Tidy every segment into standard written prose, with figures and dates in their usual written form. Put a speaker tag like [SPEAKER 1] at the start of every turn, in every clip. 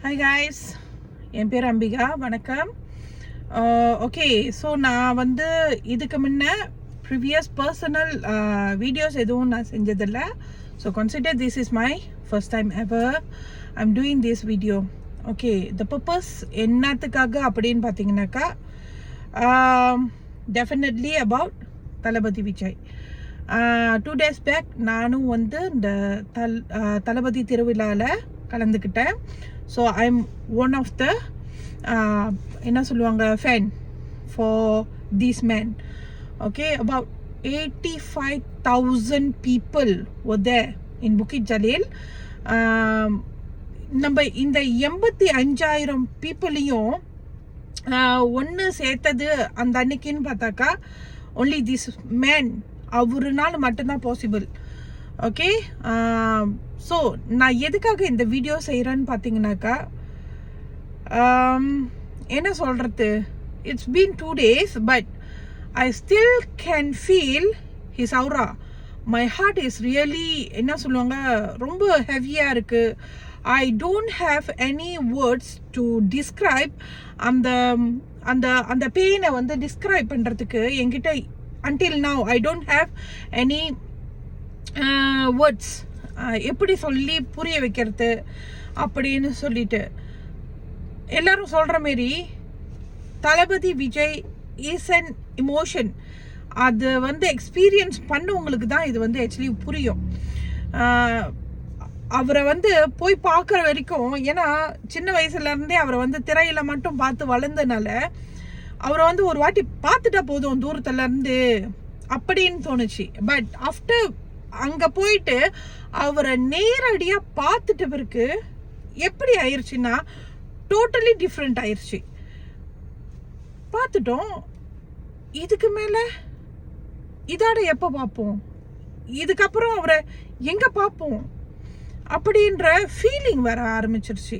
[SPEAKER 1] Hi guys, என் பேர் அம்பிகா. வணக்கம். Okay, so நான் வந்து இதுக்கு முன்ன ப்ரீவியஸ் பர்சனல் வீடியோஸ் எதுவும் நான் செஞ்சதில்லை. So consider this is my first time ever I'm doing this video. Okay, the purpose என்னத்துக்காக அப்படின்னு பார்த்தீங்கன்னாக்கா definitely about Thalapathy Vijay. 2 days back நானும் வந்து இந்த தளபதி திருவிழாவில் கலந்துக்கிட்டேன். So I'm one of the என்ன சொல்லுவாங்க fan for these man. Okay, about 85,000 people were there in Bukit Jalil. நம்ம இந்த 85,000 பீப்புளையும் ஒன்று சேர்த்தது அந்த அன்னைக்குன்னு பார்த்தாக்கா ஒன்லி திஸ் மேன் அவருனால மட்டும்தான் பாசிபிள். ஓகே, ஸோ நான் எதுக்காக இந்த வீடியோ செய்கிறேன்னு பார்த்தீங்கன்னாக்கா என்ன சொல்கிறது, it's been 2 days but I still can feel his aura. My heart is really என்ன சொல்லுவாங்க ரொம்ப ஹெவியாக இருக்குது. I don't have any words to describe அந்த அந்த அந்த பெயினை வந்து டிஸ்கிரைப் பண்ணுறதுக்கு என்கிட்ட until now I don't have any words. எப்படி சொல்லி புரிய வைக்கிறது அப்படின்னு சொல்லிட்டு எல்லாரும் சொல்கிற மாரி தளபதி விஜய் இஸ் அன் இமோஷன். அது வந்து எக்ஸ்பீரியன்ஸ் பண்ணவங்களுக்கு தான் இது வந்து ஆக்சுவலி புரியும். அவரை வந்து போய் பார்க்குற வரைக்கும், ஏன்னா சின்ன வயசுலேருந்தே அவரை வந்து திரையில் மட்டும் பார்த்து வளர்ந்தனால அவரை வந்து ஒரு வாட்டி பார்த்துட்டா போதும் தூரத்துலேருந்து அப்படின்னு தோணுச்சு. பட் ஆஃப்டர் அங்கே போயிட்டு அவரை நேரடியாக பார்த்துட்ட பிறகு எப்படி ஆயிடுச்சுன்னா டோட்டலி டிஃப்ரெண்ட் ஆயிடுச்சு. பார்த்துட்டோம், இதுக்கு மேலே இதோட எப்போ பார்ப்போம், இதுக்கப்புறம் அவரை எங்கே பார்ப்போம் அப்படின்ற ஃபீலிங் வர ஆரம்பிச்சிருச்சு.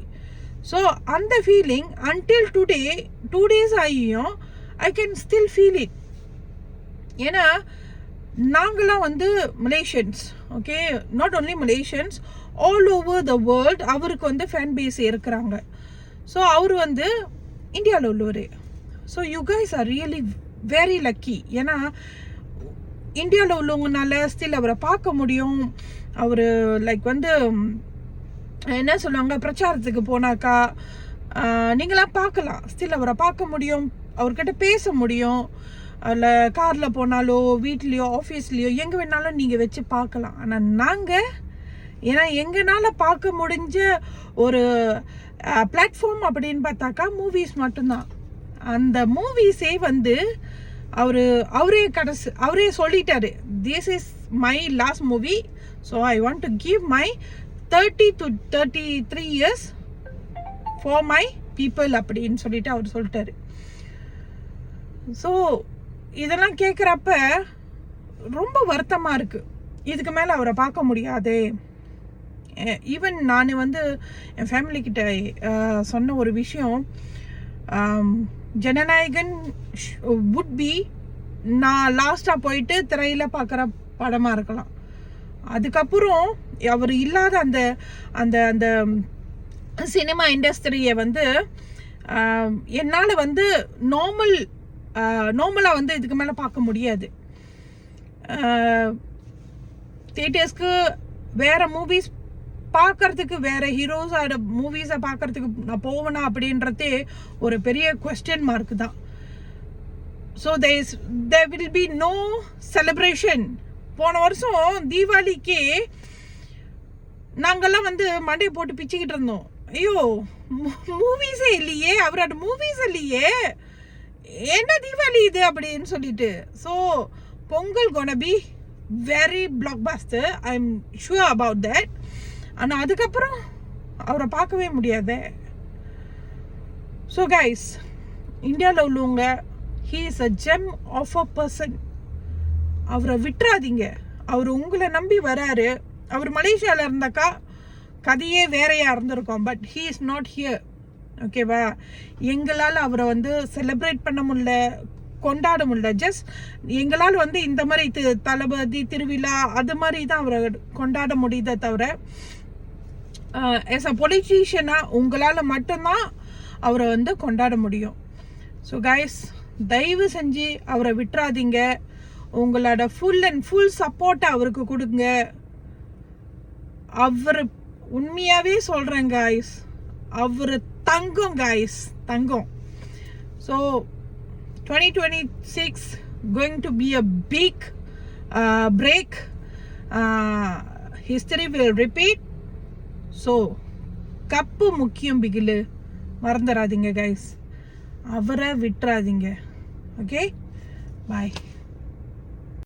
[SPEAKER 1] ஸோ அந்த ஃபீலிங் அன்டில் டுடே 2 days ஆகியும் I can still feel it. ஏன்னா நாங்களாம் வந்து Malaysians, okay, not only Malaysians, all over the world அவருக்கு வந்து ஃபேன் பேஸ் இருக்கிறாங்க. ஸோ அவர் வந்து இந்தியாவில் உள்ளவர். So you guys are really very lucky. ஏன்னா இந்தியாவில் உள்ளவங்கனால ஸ்டில் அவரை பார்க்க முடியும். அவர் லைக் வந்து என்ன சொல்லுவாங்க, பிரச்சாரத்துக்கு போனாக்கா நீங்களாம் பார்க்கலாம், ஸ்டில் அவரை பார்க்க முடியும், அவர்கிட்ட பேச முடியும். அதில் காரில் போனாலோ வீட்லேயோ ஆஃபீஸ்லேயோ எங்கே வேணாலும் நீங்கள் வச்சு பார்க்கலாம். ஆனால் நாங்கள் ஏன்னா எங்களால் பார்க்க முடிஞ்ச ஒரு பிளாட்ஃபார்ம் அப்படின்னு பார்த்தாக்கா மூவிஸ் மட்டும்தான். அந்த மூவிஸே வந்து அவரே சொல்லிட்டாரு, this is my last movie. So I want to give my 30 to 33 years for my people அப்படின்னு சொல்லிட்டு அவர் சொல்லிட்டாரு. ஸோ இதெல்லாம் கேட்குறப்ப ரொம்ப வருத்தமாக இருக்குது. இதுக்கு மேலே அவரை பார்க்க முடியாது. ஈவன் நான் வந்து என் ஃபேமிலிக்கிட்ட சொன்ன ஒரு விஷயம், ஜனநாயகன் வுட் பி நான் லாஸ்ட்டாக போயிட்டு திரையில் பார்க்குற படமாக இருக்கலாம். அதுக்கப்புறம் அவர் இல்லாத அந்த அந்த அந்த சினிமா இண்டஸ்ட்ரியை வந்து என்னால் வந்து நார்மலாக வந்து இதுக்கு மேலே பார்க்க முடியாது. தியேட்டர்ஸ்க்கு வேறு மூவிஸ் பார்க்கறதுக்கு, வேறு ஹீரோஸோட மூவிஸை பார்க்கறதுக்கு நான் போவேனா அப்படின்றதே ஒரு பெரிய குவெஸ்டின் மார்க் தான். So there will be no celebration. போன வருஷம் தீபாவளிக்கு நாங்கள்லாம் வந்து மண்டையை போட்டு பிச்சுக்கிட்டு இருந்தோம், ஐயோ மூவிஸே இல்லையே, அவரோட மூவிஸ் இல்லையே, என்ன தீபாவளி இது அப்படின்னு சொல்லிட்டு. So Pongal gonna be very blockbuster, I'm sure about that. ஆனால் அதுக்கப்புறம் அவரை பார்க்கவே முடியாது. ஸோ கைஸ், இந்தியாவில் உள்ளவங்க, he is a gem of a person. அவரை விட்டுறாதீங்க. அவர் உங்களை நம்பி வராரு. அவர் மலேசியாவில் இருந்தாக்கா கதையே வேறையாக இருந்திருக்கும். But he is not here, ஓகேவா? எங்களால் அவரை வந்து செலிப்ரேட் பண்ண முடியல, கொண்டாட முடியல. ஜஸ்ட் எங்களால் வந்து இந்த மாதிரி தளபதி திருவிழா அது மாதிரி தான் அவரை கொண்டாட முடியுதே தவிர as a பொலிட்டீஷியனாக உங்களால் மட்டும்தான் அவரை வந்து கொண்டாட முடியும். ஸோ கைஸ், தயவு செஞ்சு அவரை விட்டுறாதீங்க. உங்களோட ஃபுல் அண்ட் ஃபுல் சப்போர்ட்டை அவருக்கு கொடுங்க. அவர் உண்மையாகவே சொல்கிறேன் கைஸ், அவர் தங்கம் கைஸ், தங்கம். So 2026 going to be a big break. History will repeat. So cup முக்கியம் பிகிலு, மறந்துடாதீங்க கைஸ், அவரை விட்டுறாதீங்க. ஓகே, பாய்.